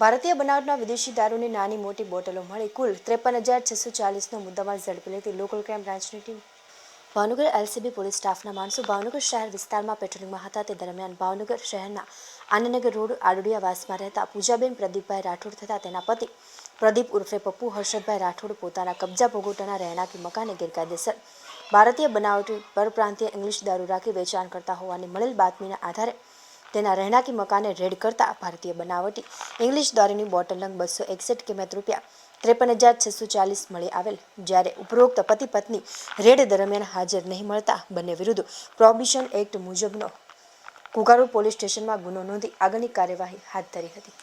ભારતીય બનાવટના વિદેશી દારૂની નાની મોટી બોટલો મળી કુલ 53,640નો મુદ્દામાલ ઝડપી લેતી લોકલ ક્રાઇમ બ્રાન્ચની ટીમ ભાવનગર એલસીબી પોલીસ સ્ટાફના માણસો ભાવનગર શહેર વિસ્તારમાં પેટ્રોલિંગમાં હતા. તે દરમિયાન ભાવનગર શહેરના આનંદનગર રોડ આડોડિયાવાસમાં રહેતા પૂજાબેન પ્રદીપભાઈ રાઠોડ તથા તેના પતિ પ્રદીપ ઉર્ફે પપ્પુ હર્ષદભાઈ રાઠોડ પોતાના કબજા ભોગવટાના રહેણાંકી મકાને ગેરકાયદેસર ભારતીય બનાવટી પરપ્રાંતીય ઇંગ્લિશ દારૂ રાખી વેચાણ કરતા હોવાની મળેલ બાતમીના આધારે તેના રહેણાંકી મકાને રેડ કરતા ભારતીય બનાવટી ઇંગ્લિશ દારૂની બોટલ નંગ 261 કિંમત ₹53,640 મળી આવેલ. જ્યારે ઉપરોક્ત પતિ પત્ની રેડ દરમિયાન હાજર નહીં મળતા બંને વિરુદ્ધ પ્રોહિબિશન એક્ટ મુજબનો કુકારૂ પોલીસ સ્ટેશનમાં ગુનો નોંધી આગળની કાર્યવાહી હાથ ધરી હતી.